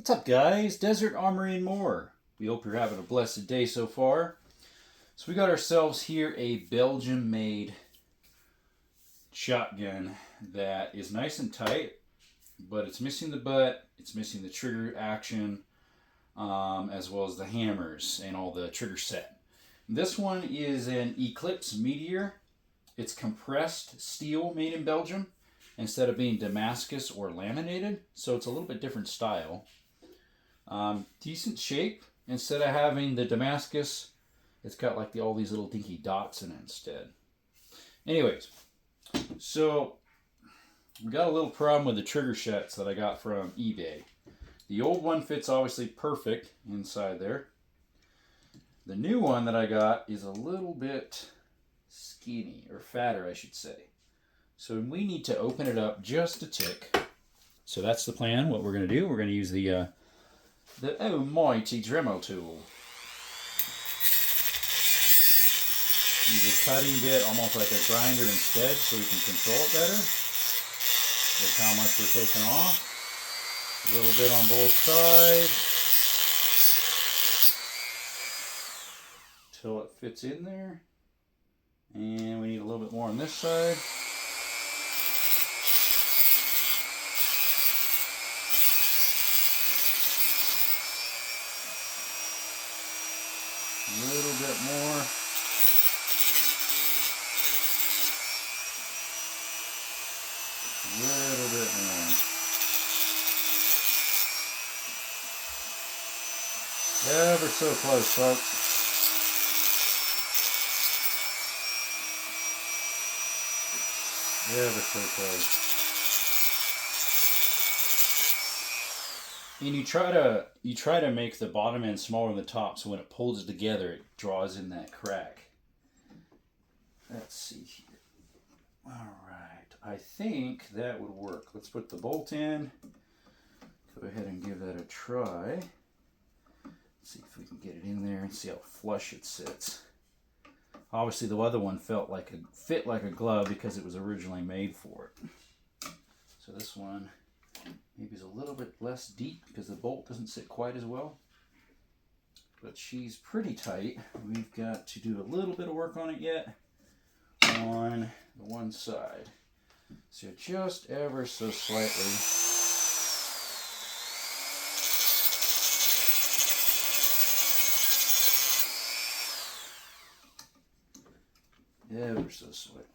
What's up, guys? Desert Armory and more. We hope you're having a blessed day so far. So we got ourselves here a Belgium-made shotgun that is nice and tight, but it's missing the butt, it's missing the trigger action, as well as the hammers and all the trigger set. This one is an Eclipse Meteor. It's compressed steel made in Belgium instead of being Damascus or laminated, so it's a little bit different style. Decent shape. Instead of having the Damascus, it's got like all these little dinky dots in it instead. Anyways, so we got a little problem with the trigger sets that I got from eBay. The old one fits obviously perfect inside there. The new one that I got is a little bit skinny, or fatter I should say. So we need to open it up just a tick. So that's the plan. What we're going to do, we're going to use the almighty Dremel tool. Use a cutting bit, almost like a grinder instead, so we can control it better. Look how much we're taking off. A little bit on both sides. Till it fits in there. And we need a little bit more on this side. A little bit more. A little bit more. Ever so close, folks. Ever so close. And you try to make the bottom end smaller than the top, so when it pulls it together, it draws in that crack. Let's see here. All right, I think that would work. Let's put the bolt in. Go ahead and give that a try. Let's see if we can get it in there and see how flush it sits. Obviously, the other one fit like a glove because it was originally made for it. So this one maybe is a little bit less deep because the bolt doesn't sit quite as well. But she's pretty tight. We've got to do a little bit of work on it yet on the one side. So just ever so slightly. Ever so slightly.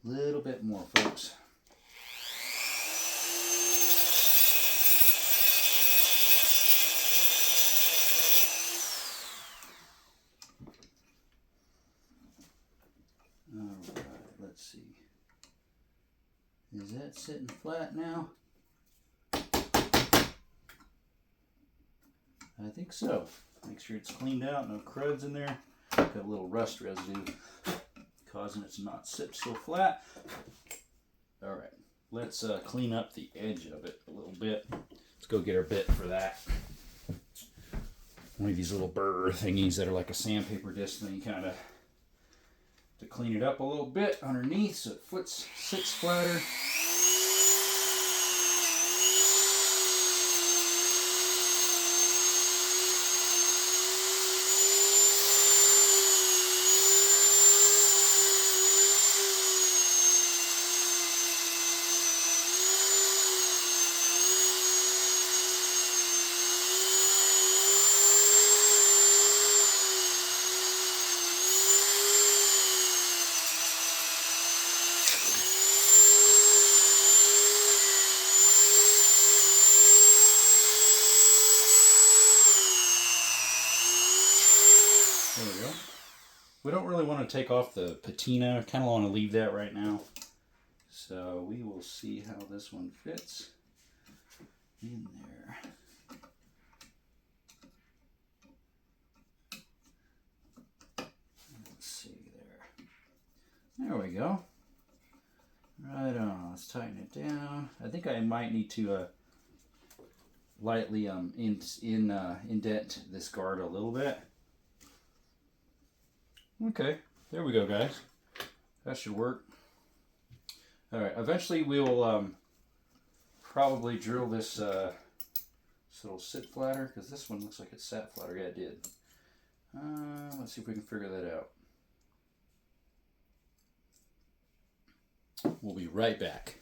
A little bit more, folks. Alright, let's see. Is that sitting flat now? I think so. Make sure it's cleaned out, no cruds in there. Got a little rust residue causing it to not sit so flat. Alright, let's clean up the edge of it a little bit. Let's go get our bit for that. One of these little burr thingies that are like a sandpaper disc thing, kind of to clean it up a little bit underneath so it sits flatter. There we go. We don't really want to take off the patina. I kind of want to leave that right now. So we will see how this one fits in there. Let's see there. There we go. Right on. Let's tighten it down. I think I might need to lightly indent this guard a little bit. Okay, there we go, guys. That should work. All right, eventually we will probably drill this so it'll sit flatter, because this one looks like it sat flatter. Yeah, it did. Let's see if we can figure that out. We'll be right back.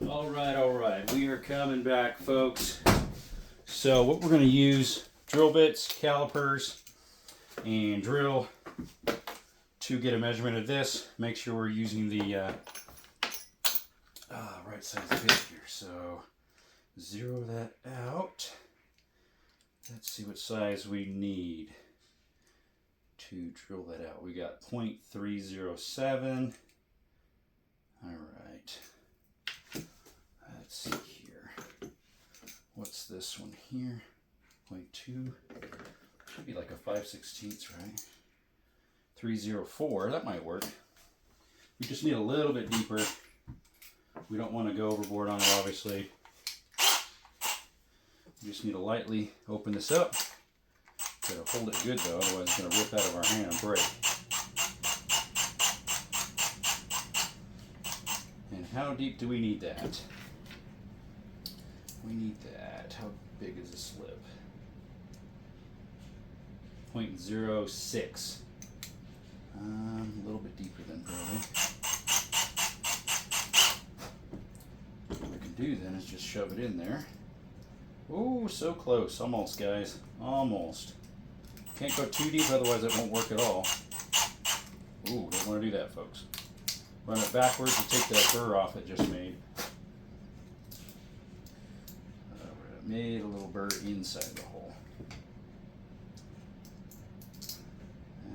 All right, we are coming back, folks. So what we're going to use, drill bits, calipers, and drill to get a measurement of this. Make sure we're using the right size bit here. So zero that out. Let's see what size we need to drill that out. We got 0.307. All right. Let's see here. What's this one here? 0.2. Should be like a 5/16, right? 304. That might work. We just need a little bit deeper. We don't want to go overboard on it, obviously. We just need to lightly open this up. Gotta hold it good though, otherwise it's gonna rip out of our hand and break. And how deep do we need that? We need that. How big is this lip? 0.06. A little bit deeper than probably. What we can do then is just shove it in there. Oh, so close. Almost, guys. Almost. Can't go too deep, otherwise it won't work at all. Ooh, don't want to do that, folks. Run it backwards and take that burr off it just made. Made a little burr inside the hole.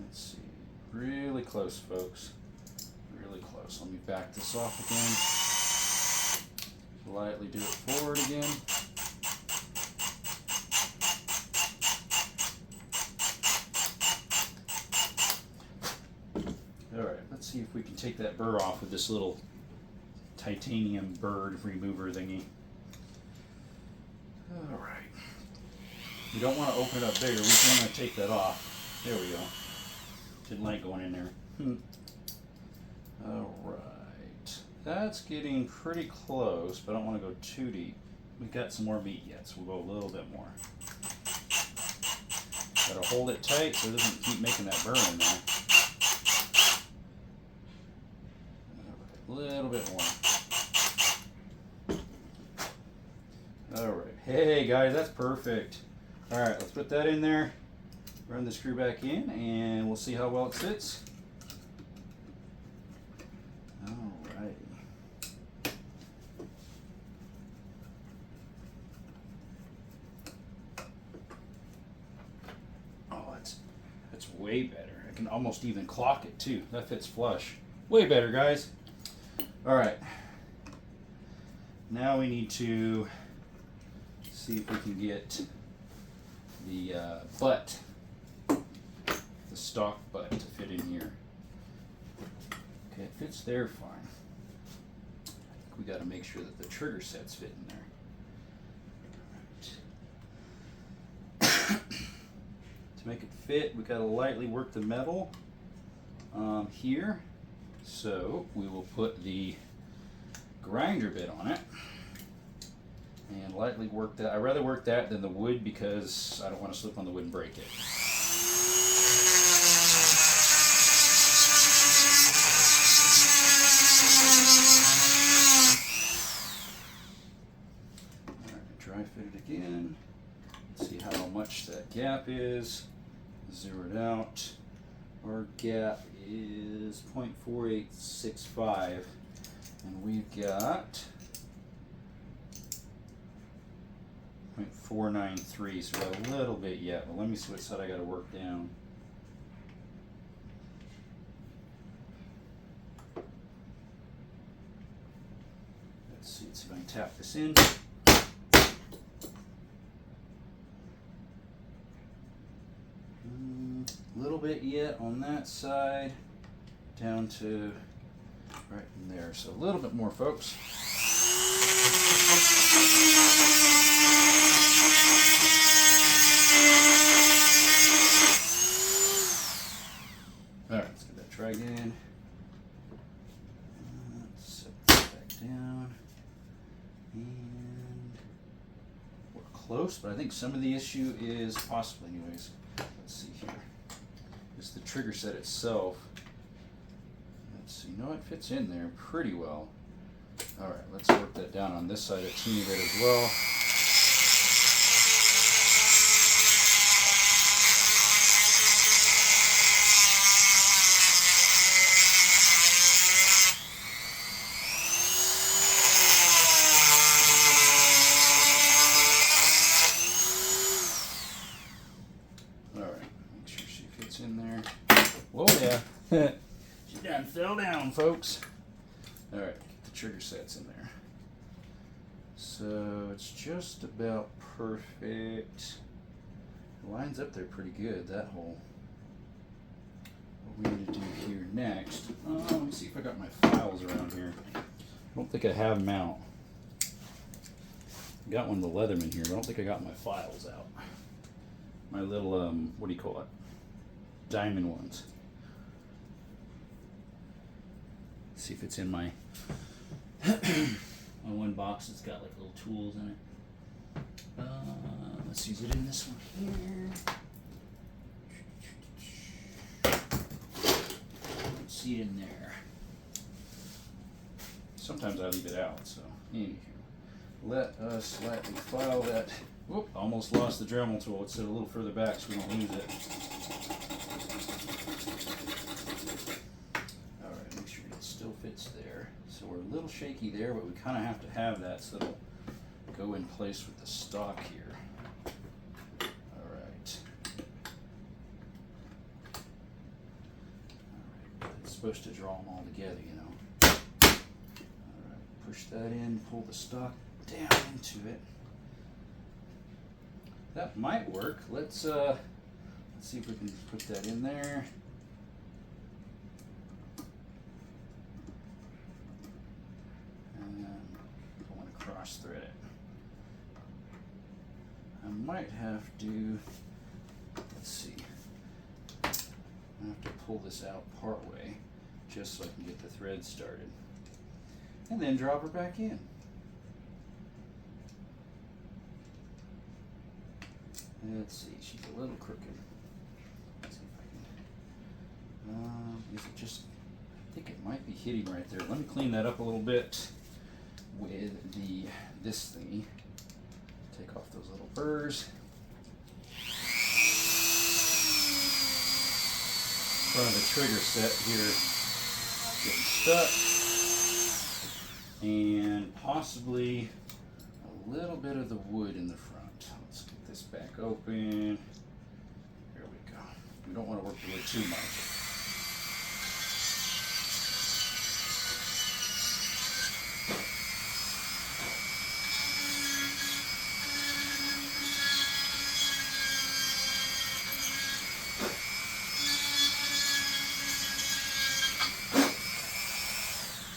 Let's see. Really close, folks. Really close. Let me back this off again. Lightly do it forward again. Alright, let's see if we can take that burr off with this little titanium burr remover thingy. Alright. We don't want to open it up bigger, we just want to take that off. There we go. Didn't like going in there. Alright. That's getting pretty close, but I don't want to go too deep. We've got some more meat yet, so we'll go a little bit more. Gotta hold it tight so it doesn't keep making that burr in there. A little bit more. Alright. Hey guys, that's perfect. Alright, let's put that in there. Run the screw back in and we'll see how well it sits. Alright. Oh, that's way better. I can almost even clock it too. That fits flush. Way better, guys. Alright, now we need to see if we can get the butt, the stock butt, to fit in here. Okay, it fits there fine. I think we got to make sure that the trigger sets fit in there. Right. To make it fit, we got to lightly work the metal here. So we will put the grinder bit on it and lightly work that. I'd rather work that than the wood because I don't want to slip on the wood and break it. Alright, dry fit it again. Let's see how much that gap is. Zero it out. Our gap is 0.4865 and we've got 0.493, so we got a little bit yet. But let me see what side I got to work down. Let's see if I can tap this in. A little bit yet on that side, down to right in there. So a little bit more, folks. All right, let's get that tried in. Let's set that back down. And we're close, but I think some of the issue is possibly, anyways. Let's see here. Just the trigger set itself. Let's see. No, it fits in there pretty well. All right, let's work that down on this side a teeny bit as well. In there. Whoa, yeah. She done fell down, folks. All right, get the trigger sets in there. So it's just about perfect. It lines up there pretty good, that hole. What we need to do here next. Let me see if I got my files around here. I don't think I have them out. I got one of the Leatherman here, but I don't think I got my files out. My little, what do you call it? Diamond ones. Let's see if it's in my my one box that's got like little tools in it. Let's use it in this one here. Let's see it in there. Sometimes I leave it out, so anywho. Let us slightly file that. Whoop, almost lost the Dremel tool. Let's sit a little further back so we don't lose it. Alright, make sure it still fits there. So we're a little shaky there, but we kind of have to have that so it'll go in place with the stock here. Alright. Alright, it's supposed to draw them all together, you know. Alright, push that in, pull the stock down into it. That might work. Let's see if we can put that in there. And then I want to cross thread it. I might have to, let's see, I have to pull this out part way just so I can get the thread started. And then drop her back in. Let's see, she's a little crooked. Let's see if I can. Is it just, I think it might be hitting right there. Let me clean that up a little bit with this thingy. Take off those little burrs. Front of the trigger set here getting stuck. And possibly a little bit of the wood in the front. Let's get this back open. Here we go. We don't want to work the wood too much.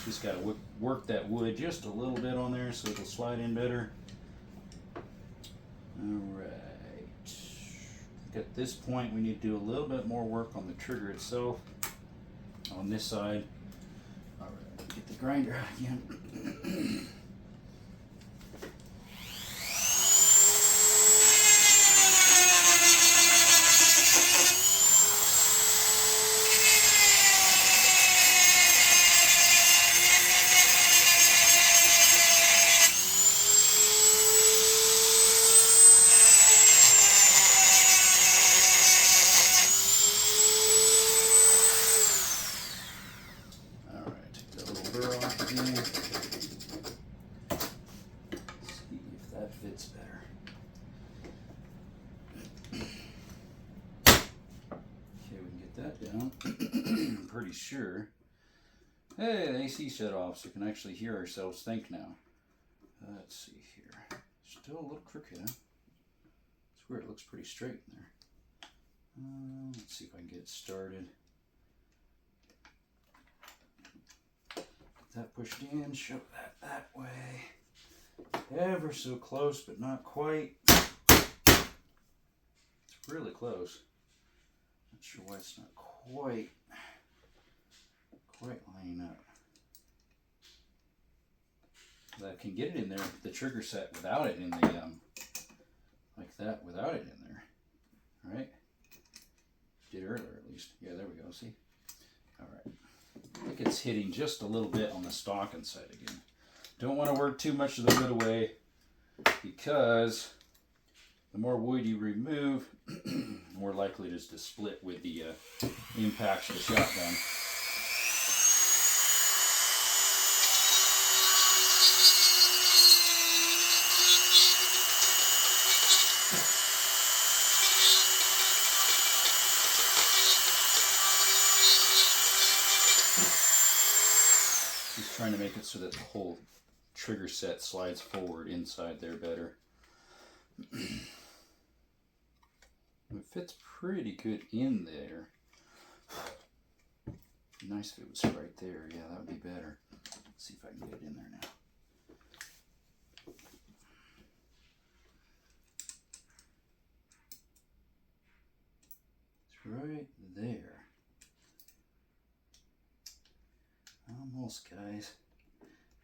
Just got to work that wood just a little bit on there so it'll slide in better. Alright, at this point we need to do a little bit more work on the trigger itself on this side. Alright, get the grinder out again. Put that down. I'm pretty sure. Hey, the AC shut off, so we can actually hear ourselves think now. Let's see here. Still a little crooked, huh? It's where it looks pretty straight in there. Let's see if I can get it started. Get that pushed in, show that way. Ever so close, but not quite. It's really close. Not sure why it's not quite lining up. I can get it in there, the trigger set, without it in the, like that, without it in there. All right? Did earlier at least. Yeah, there we go, see? All right. I think it's hitting just a little bit on the stocking side again. Don't want to work too much of the wood away, because the more wood you remove, more likely it is to split with the impacts of the shotgun. Just trying to make it so that the whole trigger set slides forward inside there better. It fits pretty good in there. Nice if it was right there. Yeah, that would be better. Let's see if I can get it in there now. It's right there. Almost, guys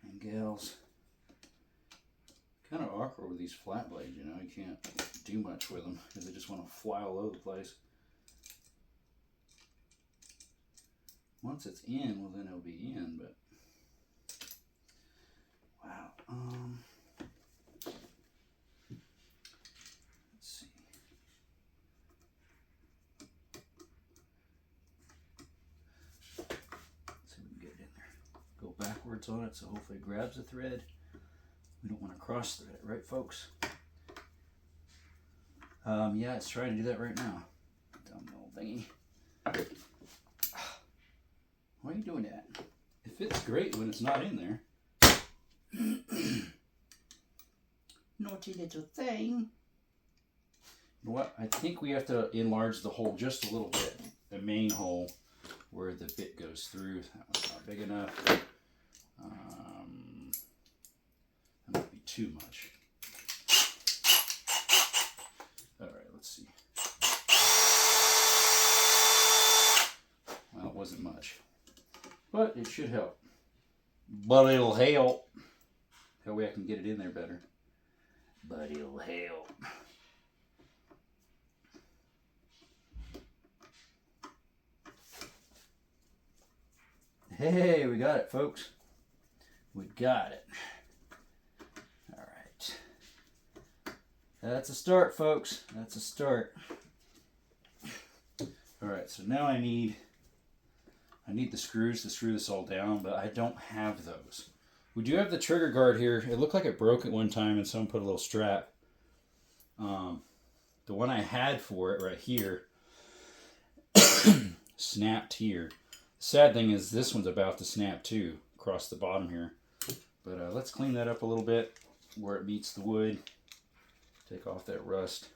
and gals. Kind of awkward with these flat blades, you know. You can't do much with them because they just want to fly all over the place. Once it's in, well then it'll be in, but wow. Let's see. Let's see if we can get it in there. Go backwards on it so hopefully it grabs the thread. We don't want to cross thread it, right folks? Yeah, it's trying to do that right now. Dumb little thingy. Why are you doing that? It fits great when it's not in there. Naughty little thing. You know what? I think we have to enlarge the hole just a little bit. The main hole where the bit goes through. That one's not big enough. That might be too much. Alright, let's see. Well, it wasn't much. But it should help. But it'll help. That way I can get it in there better. But it'll help. Hey, we got it, folks. We got it. All right. That's a start, folks. That's a start. All right, so now I need the screws to screw this all down, but I don't have those. We do have the trigger guard here. It looked like it broke at one time and someone put a little strap. The one I had for it right here snapped here. The sad thing is this one's about to snap too across the bottom here. But let's clean that up a little bit where it meets the wood. Take off that rust.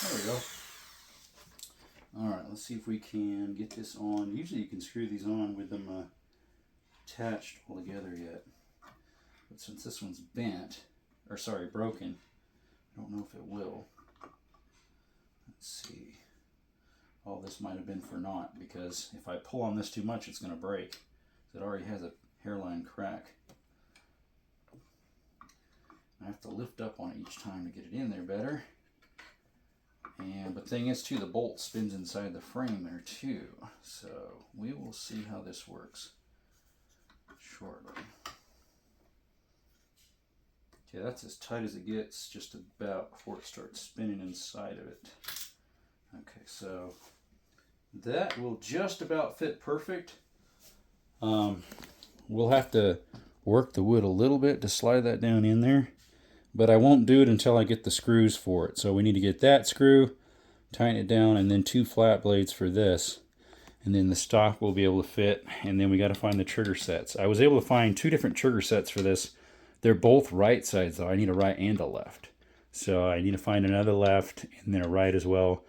There we go. Alright, let's see if we can get this on. Usually you can screw these on with them attached all together yet. But since this one's bent, or sorry, broken, I don't know if it will. Let's see. All this might have been for naught, because if I pull on this too much, it's going to break. It already has a hairline crack. I have to lift up on it each time to get it in there better. The thing is too, the bolt spins inside the frame there too. So we will see how this works shortly. Okay, that's as tight as it gets, just about before it starts spinning inside of it. Okay, so that will just about fit perfect. We'll have to work the wood a little bit to slide that down in there, but I won't do it until I get the screws for it. So we need to get that screw, tighten it down, and then 2 flat blades for this. And then the stock will be able to fit, and then we got to find the trigger sets. I was able to find 2 different trigger sets for this. They're both right sides though. I need a right and a left. So I need to find another left and then a right as well.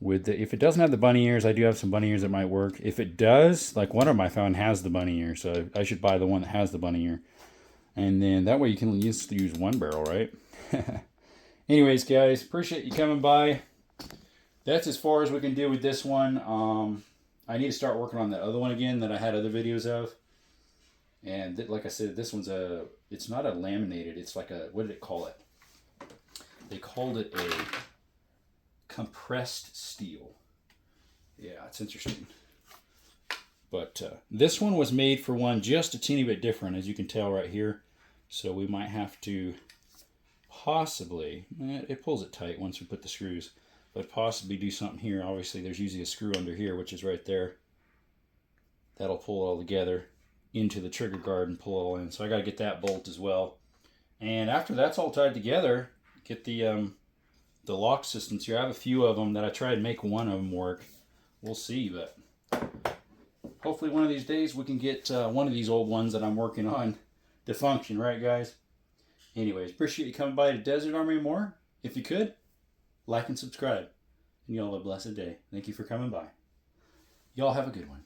If it doesn't have the bunny ears, I do have some bunny ears that might work. If it does, like one of them I found has the bunny ear, so I should buy the one that has the bunny ear. And then that way you can use one barrel, right? Anyways, guys, appreciate you coming by. That's as far as we can do with this one. I need to start working on that other one again that I had other videos of. And like I said, this one's it's not a laminated, it's like a, what did it call it? They called it a compressed steel. Yeah, it's interesting. But this one was made for one just a teeny bit different, as you can tell right here. So we might have to possibly, it pulls it tight once we put the screws, but possibly do something here. Obviously there's usually a screw under here, which is right there. That'll pull it all together into the trigger guard and pull it all in. So I got to get that bolt as well. And after that's all tied together, get the lock systems here. I have a few of them that I tried to make one of them work. We'll see, but hopefully one of these days we can get one of these old ones that I'm working on to function, right guys? Anyways, appreciate you coming by to Desert Army more. If you could, like and subscribe. And y'all have a blessed day. Thank you for coming by. Y'all have a good one.